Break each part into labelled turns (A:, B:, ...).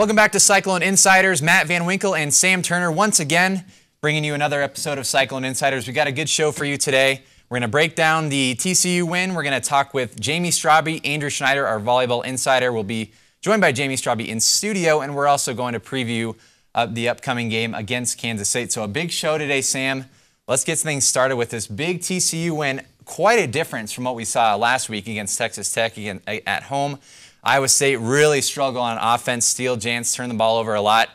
A: Welcome back to Cyclone InCYders. Matt Van Winkle and Sam Turner once again bringing you another episode of Cyclone InCYders. We've got a good show for you today. We're going to break down the TCU win. We're going to talk with Jamie Straube, Andrew Schneider, our volleyball insider. We'll be joined by Jamie Straube in studio, and we're also going to preview the upcoming game against Kansas State. So a big show today, Sam. Let's get things started with this big TCU win. Quite a difference from what we saw last week against Texas Tech at home. Iowa State really struggled on offense. Steele Jantz turned the ball over a lot.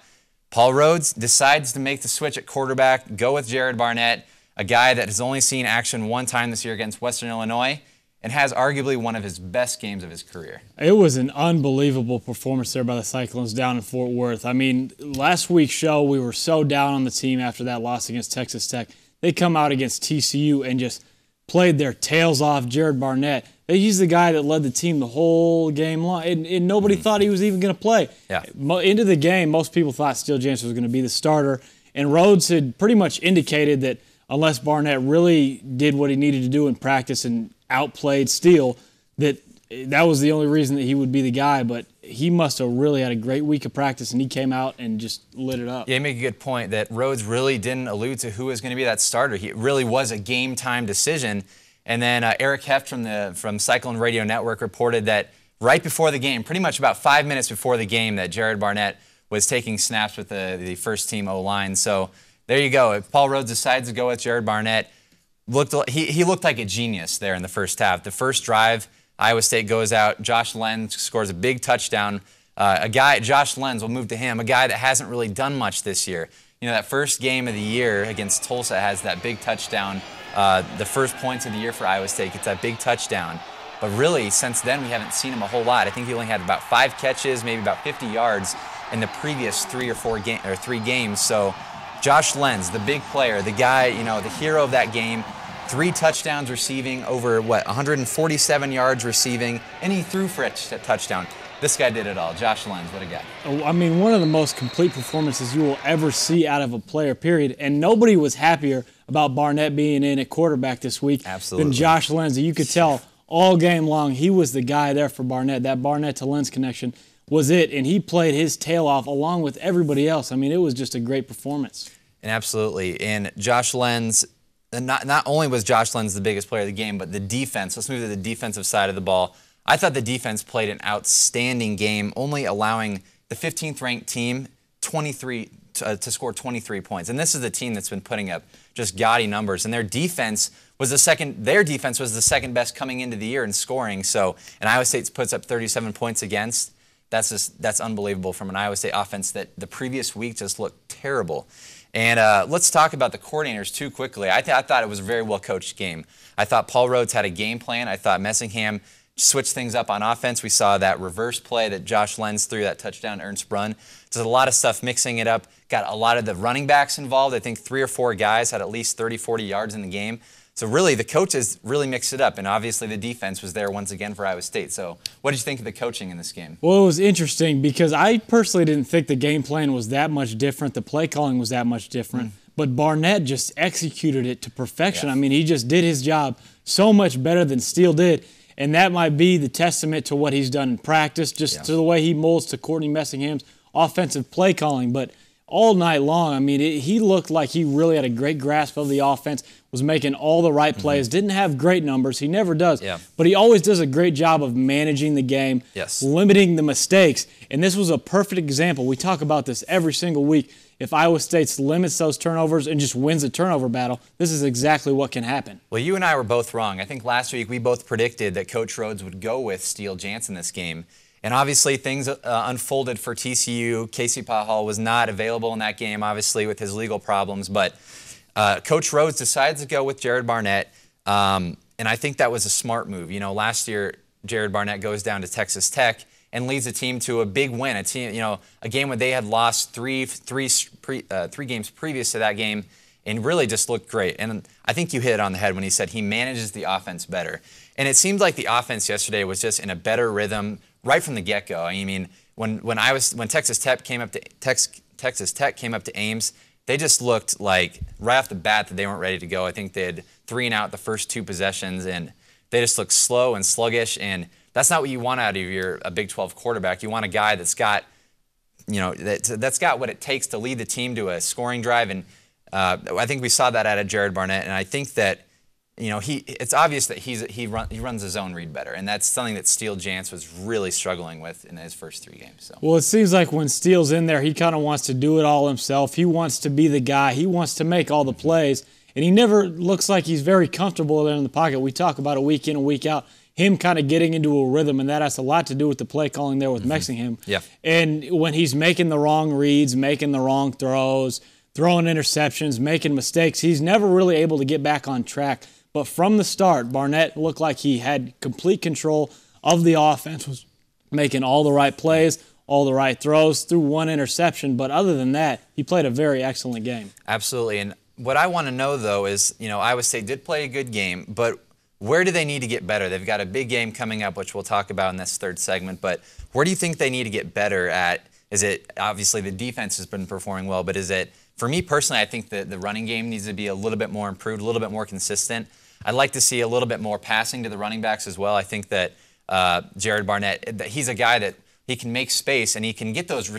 A: Paul Rhodes decides to make the switch at quarterback, go with Jared Barnett, a guy that has only seen action one time this year against Western Illinois and has arguably one of his best games of his career.
B: It was an unbelievable performance there by the Cyclones down in Fort Worth. I mean, last week's show, we were so down on the team after that loss against Texas Tech. They come out against TCU and just played their tails off. Jared Barnett, he's the guy that led the team the whole game long, and nobody thought he was even going to play.
A: Yeah.
B: Into the game, most people thought Steele Jantz was going to be the starter, and Rhodes had pretty much indicated that unless Barnett really did what he needed to do in practice and outplayed Steele, that was the only reason that he would be the guy. But he must have really had a great week of practice, and he came out and just lit it up.
A: Yeah, you make a good point that Rhodes really didn't allude to who was going to be that starter. It really was a game-time decision. And then Eric Heft from Cyclone Radio Network reported that right before the game, pretty much about 5 minutes before the game, that Jared Barnett was taking snaps with the first-team O-line. So there you go. If Paul Rhodes decides to go with Jared Barnett, he looked like a genius there in the first half. The first drive, Iowa State goes out. Josh Lenz scores a big touchdown. Josh Lenz, we'll move to him, a guy that hasn't really done much this year. You know, that first game of the year against Tulsa has that big touchdown. The first points of the year for Iowa State gets that big touchdown. But really, since then, we haven't seen him a whole lot. I think he only had about 5 catches, maybe about 50 yards in the previous 3 games. So Josh Lenz, the big player, the guy, you know, the hero of that game, 3 touchdowns receiving, over, 147 yards receiving, and he threw for a touchdown. This guy did it all. Josh Lenz, what a guy.
B: I mean, one of the most complete performances you will ever see out of a player, period. And nobody was happier about Barnett being in at quarterback this week than Josh Lenz. You could tell all game long he was the guy there for Barnett. That Barnett to Lenz connection was it, and he played his tail off along with everybody else. I mean, it was just a great performance.
A: And absolutely. And Josh Lenz, not only was Josh Lenz the biggest player of the game, but the defense. Let's move to the defensive side of the ball. I thought the defense played an outstanding game, only allowing the 15th ranked team to score 23 points. And this is a team that's been putting up just gaudy numbers. And their defense was the second best coming into the year in scoring. So, and Iowa State puts up 37 points against. That's unbelievable from an Iowa State offense that the previous week just looked terrible. And let's talk about the coordinators too quickly. I thought it was a very well coached game. I thought Paul Rhodes had a game plan. I thought Messingham switch things up on offense. We saw that reverse play that Josh Lenz threw, that touchdown, Ernst Brunn. There's a lot of stuff mixing it up. Got a lot of the running backs involved. I think 3 or 4 guys had at least 30, 40 yards in the game. So really, the coaches really mixed it up. And obviously, the defense was there once again for Iowa State. So what did you think of the coaching in this game?
B: Well, it was interesting because I personally didn't think the game plan was that much different. The play calling was that much different. But Barnett just executed it to perfection.
A: Yes.
B: I mean, he just did his job so much better than Steele did. And that might be the testament to what he's done in practice, just to the way he molds to Courtney Messingham's offensive play calling. But all night long, I mean, he looked like he really had a great grasp of the offense, was making all the right plays, didn't have great numbers. He never does.
A: Yeah.
B: But he always does a great job of managing the game, limiting the mistakes. And this was a perfect example. We talk about this every single week. If Iowa State limits those turnovers and just wins the turnover battle, this is exactly what can happen.
A: Well, you and I were both wrong. I think last week we both predicted that Coach Rhodes would go with Steele Jantz in this game. And obviously things unfolded for TCU. Casey Pahal was not available in that game, obviously, with his legal problems. But Coach Rhodes decided to go with Jared Barnett. And I think that was a smart move. You know, last year, Jared Barnett goes down to Texas Tech and leads the team to a big win. A game where they had lost three games previous to that game and really just looked great. And I think you hit it on the head when he said he manages the offense better. And it seemed like the offense yesterday was just in a better rhythm right from the get-go. I mean, when Texas Tech came up to Ames, they just looked like right off the bat that they weren't ready to go. I think they had 3 and out the first 2 possessions, and they just looked slow and sluggish. And that's not what you want out of a Big 12 quarterback. You want a guy that's got that's got what it takes to lead the team to a scoring drive, and I think we saw that out of Jared Barnett, and I think that it's obvious that he runs his own read better, and that's something that Steele Jantz was really struggling with in his first 3 games. So.
B: Well, it seems like when Steele's in there, he kind of wants to do it all himself. He wants to be the guy. He wants to make all the plays, and he never looks like he's very comfortable there in the pocket. We talk about it week in and week out, him kind of getting into a rhythm, and that has a lot to do with the play calling there with Messingham.
A: Yeah.
B: And when he's making the wrong reads, making the wrong throws, throwing interceptions, making mistakes, he's never really able to get back on track. But from the start, Barnett looked like he had complete control of the offense, was making all the right plays, all the right throws, threw 1 interception. But other than that, he played a very excellent game.
A: Absolutely. And what I want to know, though, is, Iowa State did play a good game, but where do they need to get better? They've got a big game coming up, which we'll talk about in this 3rd segment. But where do you think they need to get better at? Is it, obviously, the defense has been performing well, but is it, for me personally, I think that the running game needs to be a little bit more improved, a little bit more consistent. I'd like to see a little bit more passing to the running backs as well. I think that Jared Barnett, he's a guy that he can make space and he can get those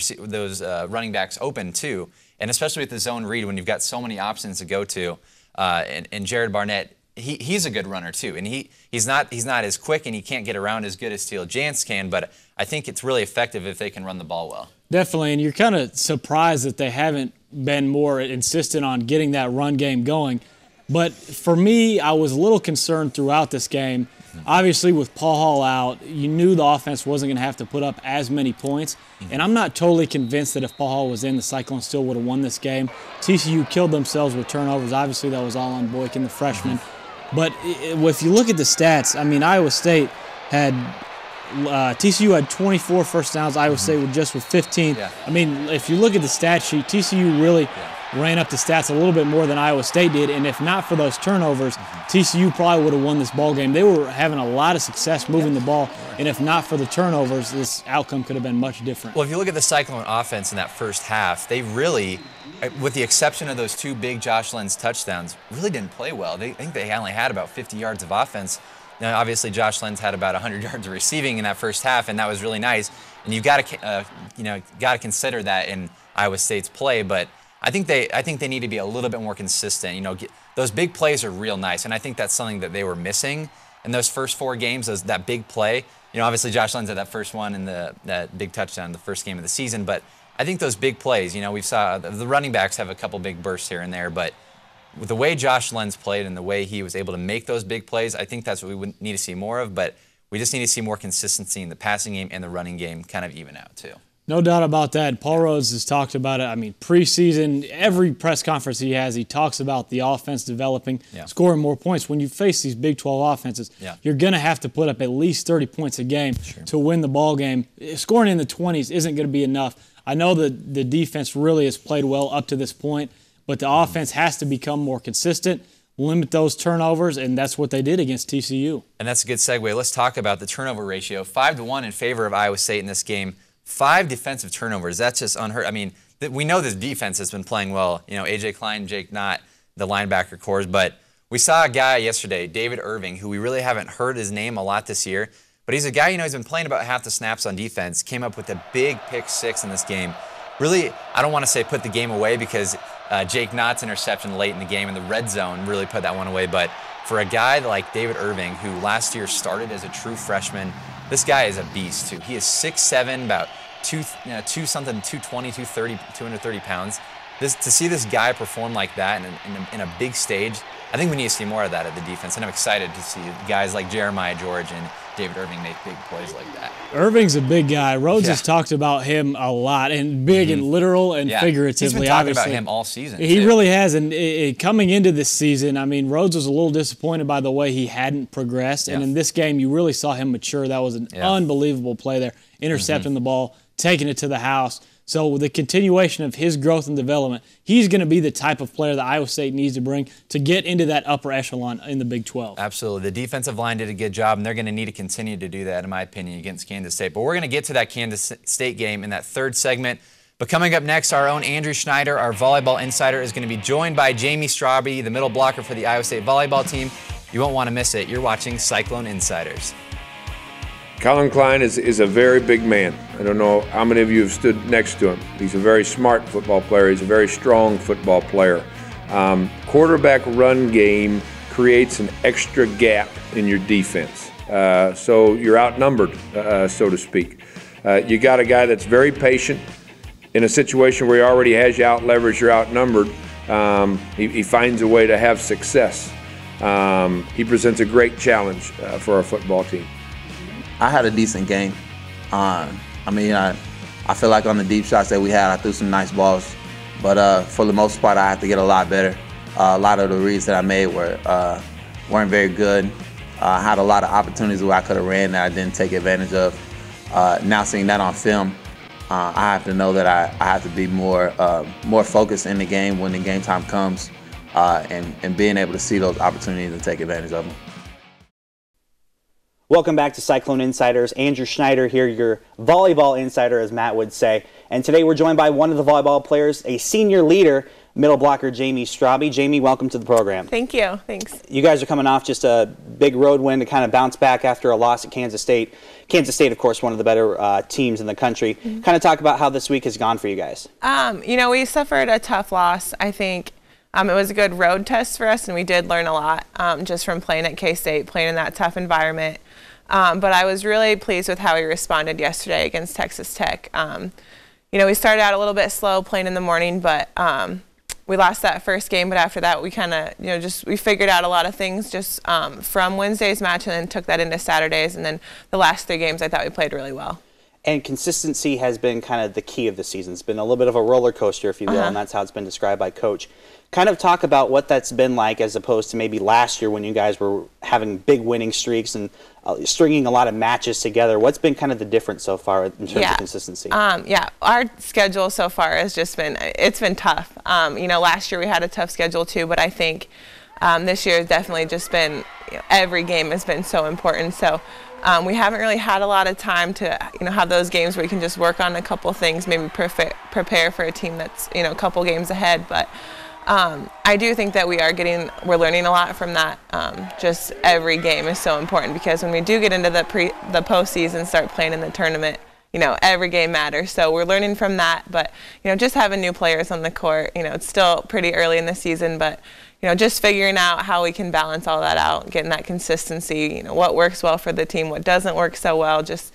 A: running backs open too. And especially with the zone read, when you've got so many options to go to, and Jared Barnett, he's a good runner too. And he's not as quick and he can't get around as good as Steele Jantz can. But I think it's really effective if they can run the ball well.
B: Definitely, and you're kind of surprised that they haven't been more insistent on getting that run game going. But for me, I was a little concerned throughout this game. Obviously, with Paul Hall out, you knew the offense wasn't going to have to put up as many points. And I'm not totally convinced that if Paul Hall was in, the Cyclones still would have won this game. TCU killed themselves with turnovers. Obviously, that was all on Boykin, the freshman. But if you look at the stats, I mean, Iowa State had TCU had 24 first downs. Iowa State with 15.
A: Yeah.
B: I mean, if you look at the stat sheet, TCU really ran up the stats a little bit more than Iowa State did, and if not for those turnovers, TCU probably would have won this ball game. They were having a lot of success moving the ball, and if not for the turnovers, this outcome could have been much different.
A: Well, if you look at the Cyclone offense in that first half, they really, with the exception of those 2 big Josh Lenz touchdowns, really didn't play well. I think they only had about 50 yards of offense. Now, obviously, Josh Lenz had about 100 yards of receiving in that first half, and that was really nice. And you've got to consider that in Iowa State's play, but I think they need to be a little bit more consistent. Those big plays are real nice, and I think that's something that they were missing in those first 4 games. That big play. Obviously Josh Lenz had that first one and that big touchdown in the first game of the season. But I think those big plays. We saw the running backs have a couple big bursts here and there, but with the way Josh Lenz played and the way he was able to make those big plays, I think that's what we would need to see more of. But we just need to see more consistency in the passing game and the running game kind of even out too.
B: No doubt about that. Paul Rhodes has talked about it. I mean, preseason, every press conference he has, he talks about the offense developing, scoring more points. When you face these Big 12 offenses, you're going to have to put up at least 30 points a game to win the ball game. Scoring in the 20s isn't going to be enough. I know that the defense really has played well up to this point, but the offense has to become more consistent, limit those turnovers, and that's what they did against TCU.
A: And that's a good segue. Let's talk about the turnover ratio. 5-1 in favor of Iowa State in this game. 5 defensive turnovers. That's just unheard. I mean, we know this defense has been playing well. A.J. Klein, Jake Knott, the linebacker cores. But we saw a guy yesterday, David Irving, who we really haven't heard his name a lot this year. But he's a guy, he's been playing about half the snaps on defense. Came up with a big pick 6 in this game. Really, I don't want to say put the game away because Jake Knott's interception late in the game in the red zone really put that one away. But for a guy like David Irving, who last year started as a true freshman, this guy is a beast too. He is 6'7", about 220, 230, 230 pounds. To see this guy perform like that in a big stage, I think we need to see more of that at the defense, and I'm excited to see guys like Jeremiah George and David Irving make big plays like that.
B: Irving's a big guy. Rhodes has talked about him a lot, and big and literal and figuratively.
A: He's been talking about him all season.
B: He really has, and coming into this season, I mean, Rhodes was a little disappointed by the way he hadn't progressed, and in this game, you really saw him mature. That was an unbelievable play there, intercepting the ball, taking it to the house. So with the continuation of his growth and development, he's going to be the type of player that Iowa State needs to bring to get into that upper echelon in the Big 12.
A: Absolutely. The defensive line did a good job, and they're going to need to continue to do that, in my opinion, against Kansas State. But we're going to get to that Kansas State game in that 3rd segment. But coming up next, our own Andrew Schneider, our volleyball insider, is going to be joined by Jamie Straube, the middle blocker for the Iowa State volleyball team. You won't want to miss it. You're watching Cyclone InCYders.
C: Colin Klein is a very big man. I don't know how many of you have stood next to him. He's a very smart football player. He's a very strong football player. Quarterback run game creates an extra gap in your defense. So you're outnumbered, so to speak. You got a guy that's very patient. In a situation where he already has you out-leveraged, you're outnumbered, he finds a way to have success. He presents a great challenge for our football team.
D: I had a decent game. I feel like on the deep shots that we had, I threw some nice balls. But for the most part, I had to get a lot better. A lot of the reads that I made weren't very good. I had a lot of opportunities where I could have ran that I didn't take advantage of. Now seeing that on film, I have to know that I have to be more focused in the game when the game time comes, and being able to see those opportunities and take advantage of them.
E: Welcome back to Cyclone InCYders. Andrew Schneider here, your volleyball insider, as Matt would say. And today we're joined by one of the volleyball players, a senior leader, middle blocker Jamie Straube. Jamie, welcome to the program.
F: Thank you. Thanks.
E: You guys are coming off just a big road win to kind of bounce back after a loss at Kansas State. Kansas State, of course, one of the better teams in the country. Mm-hmm. Kind of talk about how this week has gone for you guys.
F: We suffered a tough loss. I think it was a good road test for us, and we did learn a lot just from playing at K-State, playing in that tough environment. But I was really pleased with how we responded yesterday against Texas Tech. We started out a little bit slow playing in the morning, but we lost that first game. But after that, we kind of, we figured out a lot of things just from Wednesday's match, and then took that into Saturdays. And then the last 3 games, I thought we played really well.
E: And consistency has been kind of the key of the season. It's been a little bit of a roller coaster, if you will, and that's how it's been described by Coach. Kind of talk about what that's been like as opposed to maybe last year when you guys were having big winning streaks and stringing a lot of matches together. What's been kind of the difference so far in terms of consistency?
F: Our schedule so far has just been, it's been tough. Last year we had a tough schedule too, but I think this year has definitely just been, every game has been so important. So we haven't really had a lot of time to, have those games where you can just work on a couple things, maybe prepare for a team that's, a couple games ahead. But I do think that we're learning a lot from that. Just every game is so important, because when we do get into the postseason, start playing in the tournament, every game matters. So we're learning from that. But, just having new players on the court, it's still pretty early in the season, but, just figuring out how we can balance all that out, getting that consistency, what works well for the team, what doesn't work so well, just,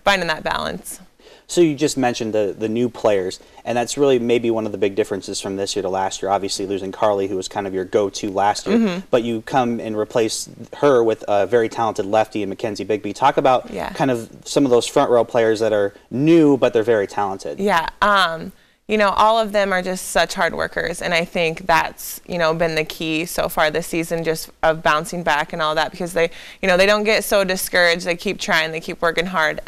F: finding that balance.
E: So you just mentioned the new players, and that's really maybe one of the big differences from this year to last year. Obviously losing Carly, who was kind of your go-to last year, but you come and replace her with a very talented lefty in Mackenzie Bigby. Talk about kind of some of those front row players that are new, but they're very talented.
F: Yeah, all of them are just such hard workers, and I think that's, been the key so far this season, just of bouncing back and all that, because they, they don't get so discouraged. They keep trying, they keep working hard.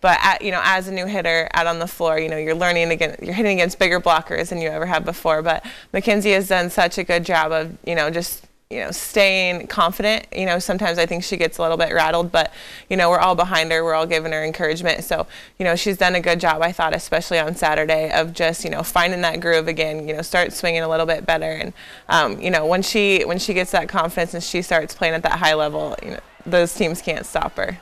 F: But as a new hitter out on the floor, you're learning again. You're hitting against bigger blockers than you ever have before. But Mackenzie has done such a good job of, just staying confident. Sometimes I think she gets a little bit rattled, but we're all behind her. We're all giving her encouragement. So she's done a good job, I thought, especially on Saturday, of just finding that groove again. Start swinging a little bit better. And when she gets that confidence and she starts playing at that high level, those teams can't stop her.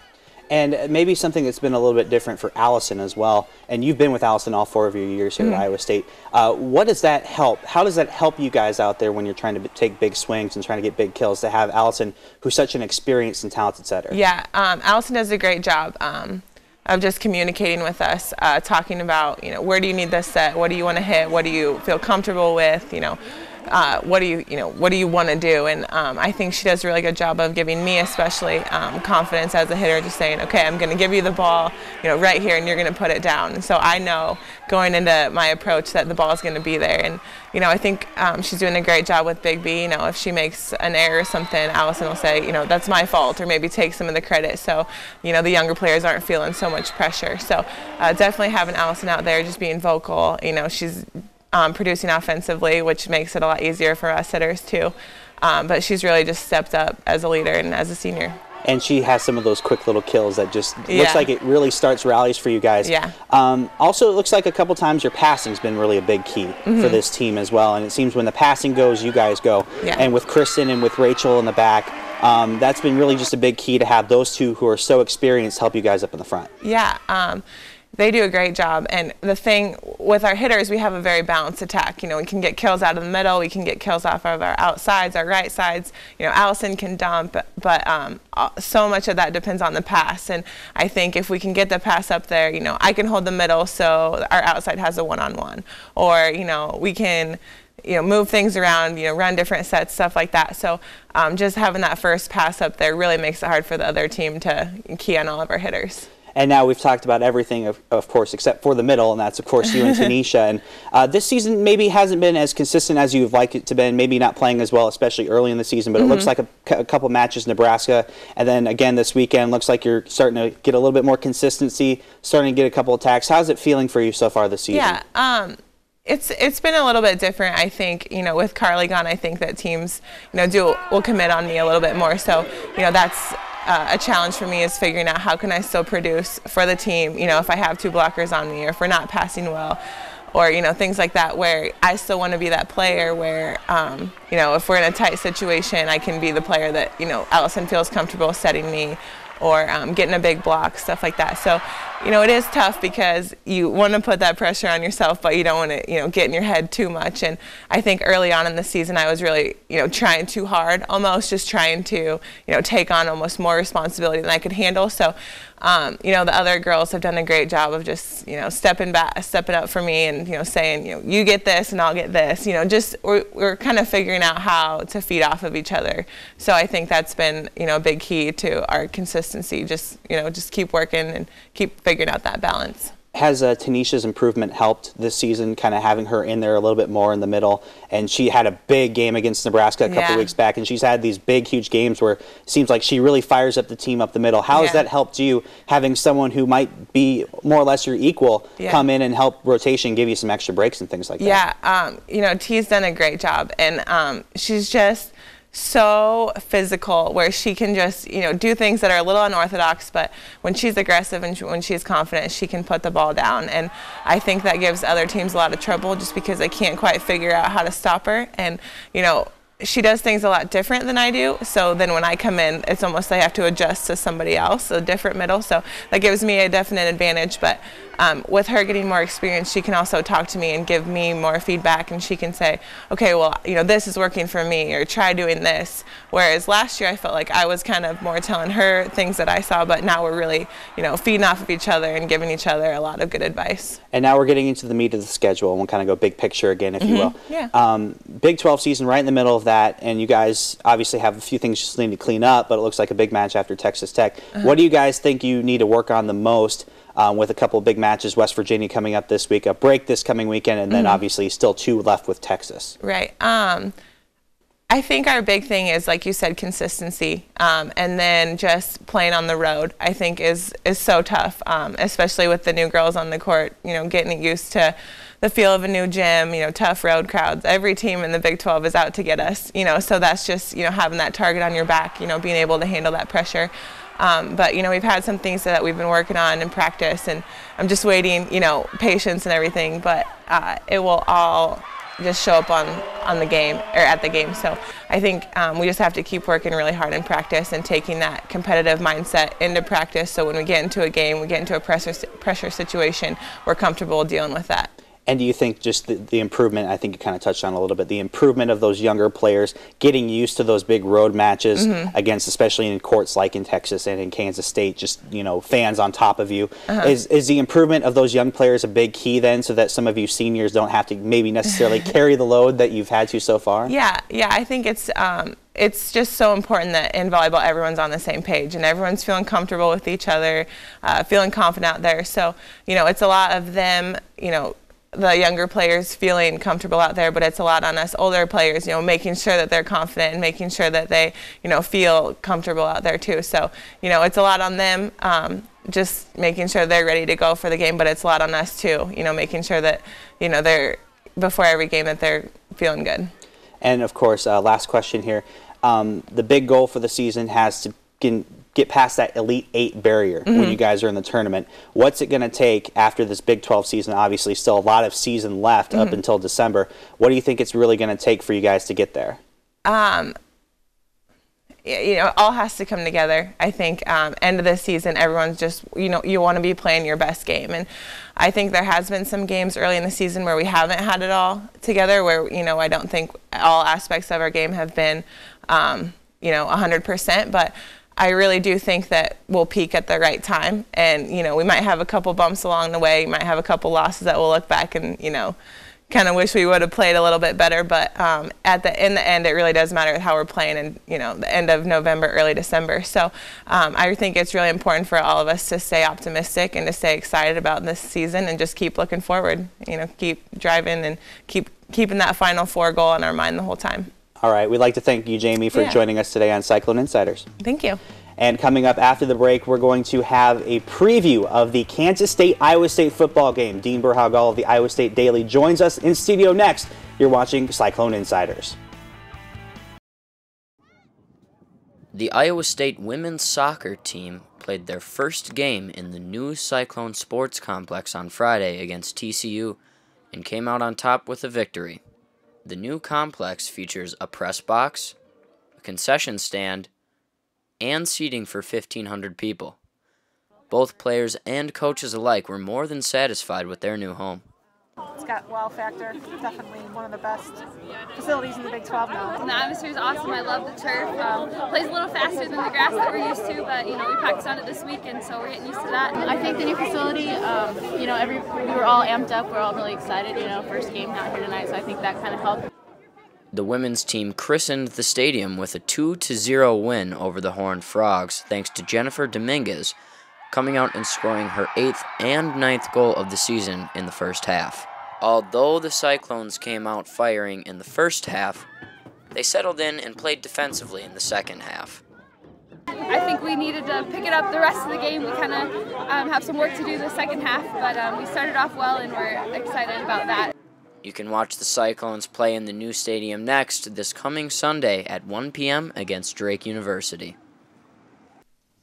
E: And maybe something that's been a little bit different for Allison as well, and you've been with Allison all 4 of your years here at Iowa State. What does that help? How does that help you guys out there when you're trying to take big swings and trying to get big kills, to have Allison, who's such an experienced and talented setter?
F: Yeah, Allison does a great job of just communicating with us, talking about, where do you need this set? What do you want to hit? What do you feel comfortable with? What do you want to do? And I think she does a really good job of giving me, especially, confidence as a hitter, just saying, okay, I'm going to give you the ball, right here, and you're going to put it down. And so I know going into my approach that the ball is going to be there. And I think she's doing a great job with Big B. If she makes an error or something, Allison will say, that's my fault, or maybe take some of the credit. So the younger players aren't feeling so much pressure. So definitely having Allison out there, just being vocal. She's producing offensively, which makes it a lot easier for us hitters too. But she's really just stepped up as a leader and as a senior.
E: And she has some of those quick little kills that just looks like it really starts rallies for you guys.
F: Yeah.
E: Also, it looks like a couple times your passing's been really a big key for this team as well. And it seems when the passing goes, you guys go.
F: Yeah.
E: And with Kristen and with Rachel in the back, That's been really just a big key to have those two who are so experienced help you guys up in the front.
F: Yeah, they do a great job. And the thing with our hitters, we have a very balanced attack. You know, we can get kills out of the middle, we can get kills off of our outsides, our right sides. You know, Allison can dump, but so much of that depends on the pass. And I think if we can get the pass up there, you know, I can hold the middle so our outside has a one-on-one. Or, you know, we can, you know, move things around, you know, run different sets, stuff like that. So just having that first pass up there really makes it hard for the other team to key on all of our hitters.
E: And now we've talked about everything, of course, except for the middle, and that's, of course, you and Tanisha. And this season maybe hasn't been as consistent as you've liked it to be, maybe not playing as well, especially early in the season, but it looks like a couple matches Nebraska, and then again this weekend, looks like you're starting to get a little bit more consistency, starting to get a couple attacks. How's it feeling for you so far this season?
F: Yeah, it's been a little bit different. I think, you know, with Carly gone, I think that teams, you know, will commit on me a little bit more. So, you know, that's a challenge for me, is figuring out how can I still produce for the team, you know, if I have two blockers on me, or if we're not passing well, or, you know, things like that, where I still want to be that player where, you know, if we're in a tight situation, I can be the player that, you know, Allison feels comfortable setting me, or getting a big block, stuff like that. So, you know, it is tough because you want to put that pressure on yourself, but you don't want to, you know, get in your head too much. And I think early on in the season, I was really, you know, trying too hard, almost just trying to, you know, take on almost more responsibility than I could handle. So, you know, the other girls have done a great job of just, you know, stepping up for me and, you know, saying, you know, you get this and I'll get this. You know, just we're kind of figuring out how to feed off of each other. So I think that's been, you know, a big key to our consistency. Just, you know, just keep working and keep figuring out that balance.
E: Has Tanisha's improvement helped this season, kind of having her in there a little bit more in the middle? And she had a big game against Nebraska a couple weeks back, and she's had these big, huge games where it seems like she really fires up the team up the middle. How has that helped you, having someone who might be more or less your equal come in and help rotation, give you some extra breaks and things like that?
F: Yeah, you know, T's done a great job, and she's just so physical, where she can just, you know, do things that are a little unorthodox, but when she's aggressive and when she's confident, she can put the ball down. And I think that gives other teams a lot of trouble, just because they can't quite figure out how to stop her. And, you know, she does things a lot different than I do, so then when I come in, it's almost I have to adjust to somebody else, a different middle, so that gives me a definite advantage. But with her getting more experience, she can also talk to me and give me more feedback, and she can say, okay, well, you know, this is working for me, or try doing this. Whereas last year I felt like I was kind of more telling her things that I saw, but now we're really, you know, feeding off of each other and giving each other a lot of good advice. And
E: now we're getting into the meat of the schedule, and we'll kind of go big picture again, if you will.
F: Yeah.
E: Big 12 season right in the middle of that, and you guys obviously have a few things you just need to clean up, but it looks like a big match after Texas Tech. What do you guys think you need to work on the most, with a couple of big matches, West Virginia coming up this week, a break this coming weekend, and then obviously still two left with Texas?
F: Right. I think our big thing is, like you said, consistency, and then just playing on the road, I think is so tough, especially with the new girls on the court, you know, getting used to the feel of a new gym, you know, tough road crowds. Every team in the Big 12 is out to get us, you know, so that's just, you know, having that target on your back, you know, being able to handle that pressure. But, you know, we've had some things that we've been working on in practice, and I'm just waiting, you know, patience and everything, but it will all just show up on the game, or at the game. So I think we just have to keep working really hard in practice and taking that competitive mindset into practice, so when we get into a game, we get into a pressure situation, we're comfortable dealing with that.
E: And do you think just the improvement, I think you kind of touched on a little bit, the improvement of those younger players getting used to those big road matches against, especially in courts like in Texas and in Kansas State, just, you know, fans on top of you. Is the improvement of those young players a big key then, so that some of you seniors don't have to maybe necessarily carry the load that you've had to so far?
F: Yeah, I think it's just so important that in volleyball everyone's on the same page and everyone's feeling comfortable with each other, feeling confident out there. So, you know, it's a lot of them, you know, the younger players feeling comfortable out there, but it's a lot on us older players, you know, making sure that they're confident and making sure that they, you know, feel comfortable out there too. So, you know, it's a lot on them, just making sure they're ready to go for the game, but it's a lot on us too, you know, making sure that, you know, they're, before every game, that they're feeling good.
E: And of course, last question here, the big goal for the season has to get past that Elite 8 barrier when you guys are in the tournament. What's it going to take after this Big 12 season? Obviously, still a lot of season left up until December. What do you think it's really going to take for you guys to get there?
F: it all has to come together. I think end of the season, everyone's just, you want to be playing your best game. And I think there has been some games early in the season where we haven't had it all together, where, I don't think all aspects of our game have been, 100%. But I really do think that we'll peak at the right time. And, we might have a couple bumps along the way. We might have a couple losses that we'll look back and, kind of wish we would have played a little bit better, but in the end, it really does matter how we're playing in the end of November, early December. So I think it's really important for all of us to stay optimistic and to stay excited about this season and just keep looking forward. Keep driving and keeping that Final Four goal in our mind the whole time.
E: All right, we'd like to thank you, Jamie, for joining us today on Cyclone InCYders.
F: Thank you.
E: And coming up after the break, we're going to have a preview of the Kansas State-Iowa State football game. Dean Berhow-Goll of the Iowa State Daily joins us in studio next. You're watching Cyclone InCYders.
G: The Iowa State women's soccer team played their first game in the new Cyclone Sports Complex on Friday against TCU and came out on top with a victory. The new complex features a press box, a concession stand, and seating for 1,500 people. Both players and coaches alike were more than satisfied with their new home.
H: It's got wow factor. Definitely one of the best facilities in the Big 12 now.
I: And the atmosphere is awesome. I love the turf. Plays a little faster than the grass that we're used to, but we practiced on it this weekend, so we're getting used to that.
J: I think the new facility, we were all amped up. We're all really excited. First game out here tonight, so I think that kind of helped.
G: The women's team christened the stadium with a 2-0 win over the Horned Frogs, thanks to Jennifer Dominguez coming out and scoring her 8th and 9th goal of the season in the first half. Although the Cyclones came out firing in the first half, they settled in and played defensively in the second half.
I: I think we needed to pick it up the rest of the game. We kind of have some work to do the second half, but we started off well and we're excited about that.
G: You can watch the Cyclones play in the new stadium next this coming Sunday at 1 p.m. against Drake University.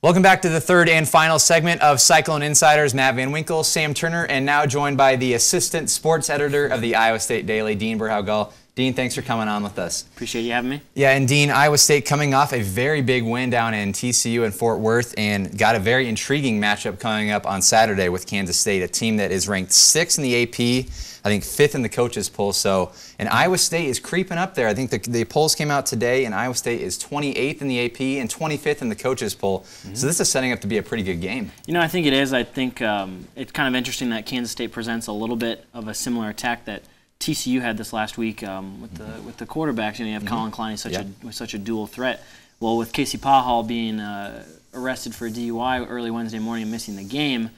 A: Welcome back to the third and final segment of Cyclone InCYders. Matt Van Winkle, Sam Turner, and now joined by the assistant sports editor of the Iowa State Daily, Dean Berhow-Goll. Dean, thanks for coming on with us.
K: Appreciate you having me.
A: Yeah, and Dean, Iowa State coming off a very big win down in TCU and Fort Worth and got a very intriguing matchup coming up on Saturday with Kansas State, a team that is ranked 6th in the AP, I think 5th in the coaches poll. So, and Iowa State is creeping up there. I think the polls came out today, and Iowa State is 28th in the AP and 25th in the coaches poll. So this is setting up to be a pretty good game.
K: I think it is. I think it's kind of interesting that Kansas State presents a little bit of a similar attack that TCU had this last week with the quarterbacks. You have Colin Klein, such a dual threat. Well, with Casey Pahal being arrested for a DUI early Wednesday morning and missing the game,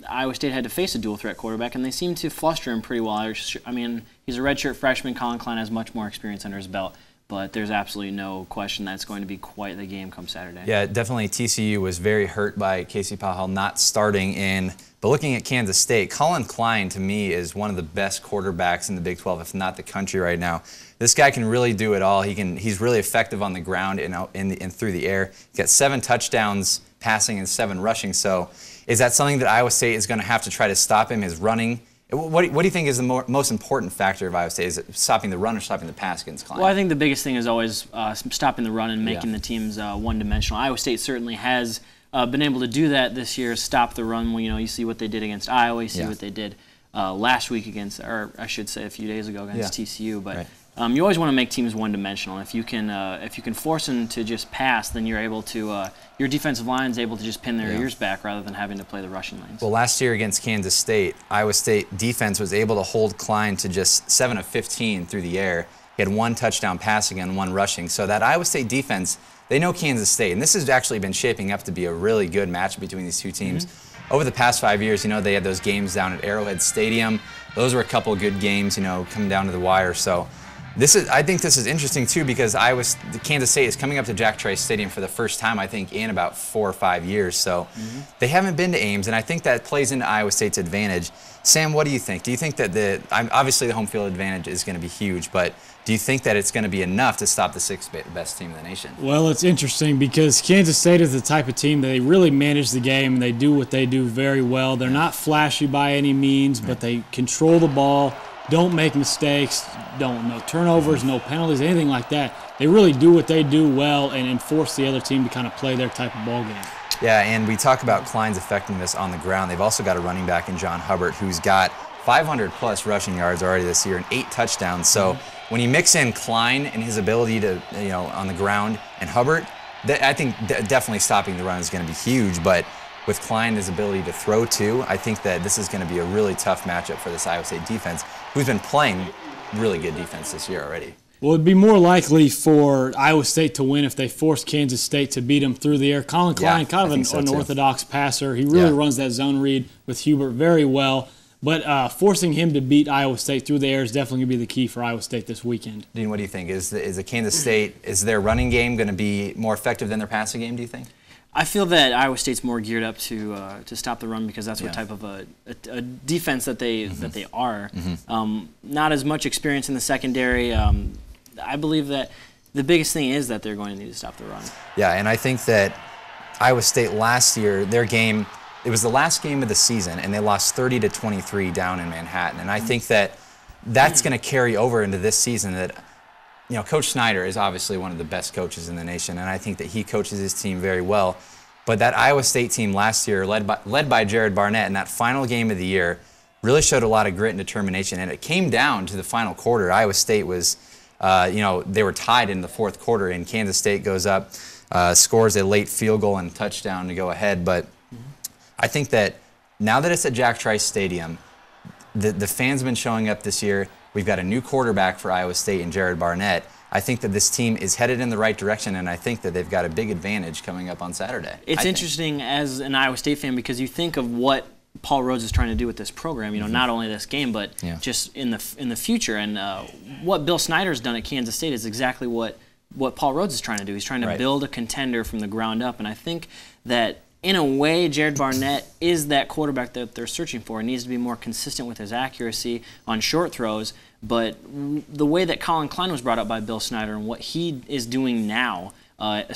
K: Iowa State had to face a dual threat quarterback, and they seemed to fluster him pretty well. I mean, he's a redshirt freshman. Colin Klein has much more experience under his belt, but there's absolutely no question that it's going to be quite the game come Saturday.
A: Yeah, definitely TCU was very hurt by Casey Pahal not starting in. But looking at Kansas State, Colin Klein, to me, is one of the best quarterbacks in the Big 12, if not the country right now. This guy can really do it all. He's really effective on the ground and through the air. He's got 7 touchdowns passing and 7 rushing. So is that something that Iowa State is going to have to try to stop him, his running? What do you think is the most important factor of Iowa State? Is it stopping the run or stopping the pass against Klein?
K: Well, I think the biggest thing is always stopping the run and making the teams one-dimensional. Iowa State certainly has been able to do that this year, stop the run. You see what they did against Iowa, you see what they did last week against, or I should say a few days ago against TCU. But you always want to make teams one-dimensional. If you can force them to just pass, then you're able to your defensive line is able to just pin their ears back rather than having to play the rushing lanes.
A: Well, last year against Kansas State, Iowa State defense was able to hold Klein to just 7 of 15 through the air. He had 1 touchdown passing and 1 rushing. So that Iowa State defense, they know Kansas State, and this has actually been shaping up to be a really good match between these two teams. Over the past 5 years, they had those games down at Arrowhead Stadium. Those were a couple of good games, coming down to the wire. So I think this is interesting too, because Kansas State is coming up to Jack Trice Stadium for the first time, I think, in about 4 or 5 years. So they haven't been to Ames, and I think that plays into Iowa State's advantage. Sam, what do you think? Do you think that obviously the home field advantage is going to be huge, but do you think that it's going to be enough to stop the 6th best team in the nation?
B: Well, it's interesting because Kansas State is the type of team that they really manage the game and they do what they do very well. They're not flashy by any means, but they control the ball. don't make mistakes, no turnovers, no penalties, anything like that. They really do what they do well and force the other team to kind of play their type of ball game.
A: Yeah, and we talk about Klein's effectiveness on the ground. They've also got a running back in John Hubbard who's got 500-plus rushing yards already this year and 8 touchdowns. So when you mix in Klein and his ability to, on the ground, and Hubbard, I think definitely stopping the run is going to be huge. But with Klein and his ability to throw too, I think that this is going to be a really tough matchup for this Iowa State defense, who's been playing really good defense this year already.
B: Well, it'd be more likely for Iowa State to win if they force Kansas State to beat them through the air. Colin Klein, kind of an unorthodox passer. He really runs that zone read with Hubert very well. But forcing him to beat Iowa State through the air is definitely going to be the key for Iowa State this weekend.
A: Dean, what do you think? Is the Kansas State, is their running game going to be more effective than their passing game, do you think?
K: I feel that Iowa State's more geared up to stop the run because that's what type of a defense that they are. Not as much experience in the secondary. I believe that the biggest thing is that they're going to need to stop the run. Yeah,
A: and I think that Iowa State last year, their game, it was the last game of the season, and they lost 30-23 down in Manhattan. And I think that that's going to carry over into this season. That Coach Schneider is obviously one of the best coaches in the nation, and I think that he coaches his team very well. But that Iowa State team last year, led by Jared Barnett in that final game of the year, really showed a lot of grit and determination. And it came down to the final quarter. Iowa State was, they were tied in the fourth quarter, and Kansas State goes up, scores a late field goal and touchdown to go ahead. But I think that now that it's at Jack Trice Stadium, the fans have been showing up this year. We've got a new quarterback for Iowa State in Jared Barnett. I think that this team is headed in the right direction, and I think that they've got a big advantage coming up on Saturday.
K: It's interesting as an Iowa State fan because you think of what Paul Rhoads is trying to do with this program, not only this game, but just in the future. And what Bill Snyder's done at Kansas State is exactly what Paul Rhoads is trying to do. He's trying to build a contender from the ground up, and I think that in a way, Jared Barnett is that quarterback that they're searching for. He needs to be more consistent with his accuracy on short throws. But the way that Colin Klein was brought up by Bill Snyder and what he is doing now,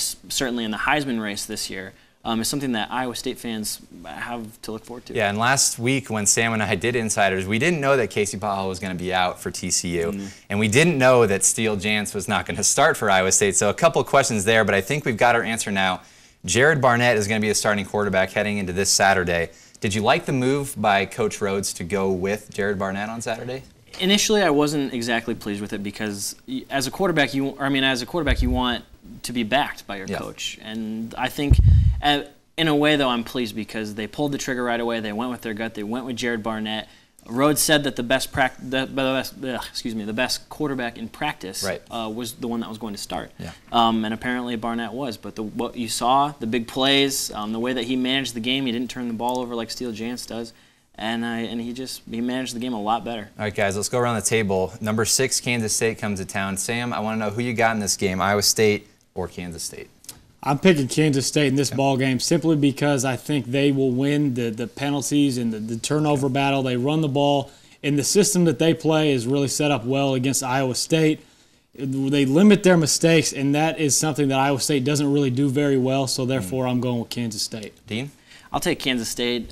K: certainly in the Heisman race this year, is something that Iowa State fans have to look forward to.
A: Yeah, and last week when Sam and I did InCYders, we didn't know that Casey Powell was going to be out for TCU. And we didn't know that Steele Jantz was not going to start for Iowa State. So a couple of questions there, but I think we've got our answer now. Jared Barnett is going to be the starting quarterback heading into this Saturday. Did you like the move by Coach Rhoads to go with Jared Barnett on Saturday?
K: Initially, I wasn't exactly pleased with it because as a quarterback, you want to be backed by your coach. And I think, in a way, though, I'm pleased because they pulled the trigger right away. They went with their gut. They went with Jared Barnett. Rhoads said that the best quarterback in practice was the one that was going to start. And apparently Barnett was. But what you saw, the big plays, the way that he managed the game, he didn't turn the ball over like Steele Jantz does. And he managed the game a lot better.
A: All right, guys, let's go around the table. Number 6, Kansas State comes to town. Sam, I want to know who you got in this game, Iowa State or Kansas State?
B: I'm picking Kansas State in this ball game simply because I think they will win the penalties and the turnover battle. They run the ball, and the system that they play is really set up well against Iowa State. They limit their mistakes, and that is something that Iowa State doesn't really do very well, so therefore I'm going with Kansas State.
A: Dean?
K: I'll take Kansas State.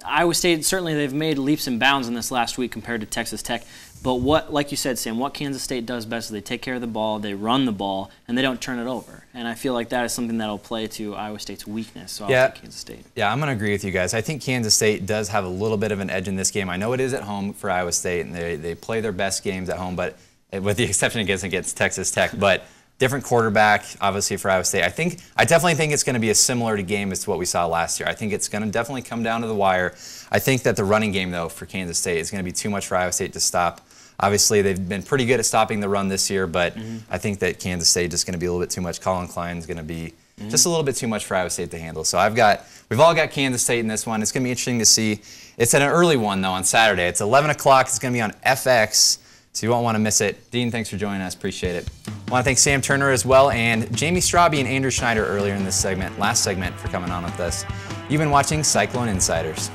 K: Iowa State, certainly they've made leaps and bounds in this last week compared to Texas Tech. But like you said, Sam, what Kansas State does best is they take care of the ball, they run the ball, and they don't turn it over. And I feel like that is something that will play to Iowa State's weakness. So I'll take Kansas State.
A: Yeah, I'm going to agree with you guys. I think Kansas State does have a little bit of an edge in this game. I know it is at home for Iowa State, and they play their best games at home, but with the exception against Texas Tech. But different quarterback, obviously, for Iowa State. I definitely think it's going to be a similar game as to what we saw last year. I think it's going to definitely come down to the wire. I think that the running game, though, for Kansas State is going to be too much for Iowa State to stop. Obviously, they've been pretty good at stopping the run this year, but I think that Kansas State is just going to be a little bit too much. Colin Klein's going to be just a little bit too much for Iowa State to handle. So we've all got Kansas State in this one. It's going to be interesting to see. It's an early one, though, on Saturday. It's 11 o'clock. It's going to be on FX, so you won't want to miss it. Dean, thanks for joining us. Appreciate it. I want to thank Sam Turner as well, and Jamie Straube and Andrew Schneider earlier in this segment, last segment, for coming on with us. You've been watching Cyclone InCYders.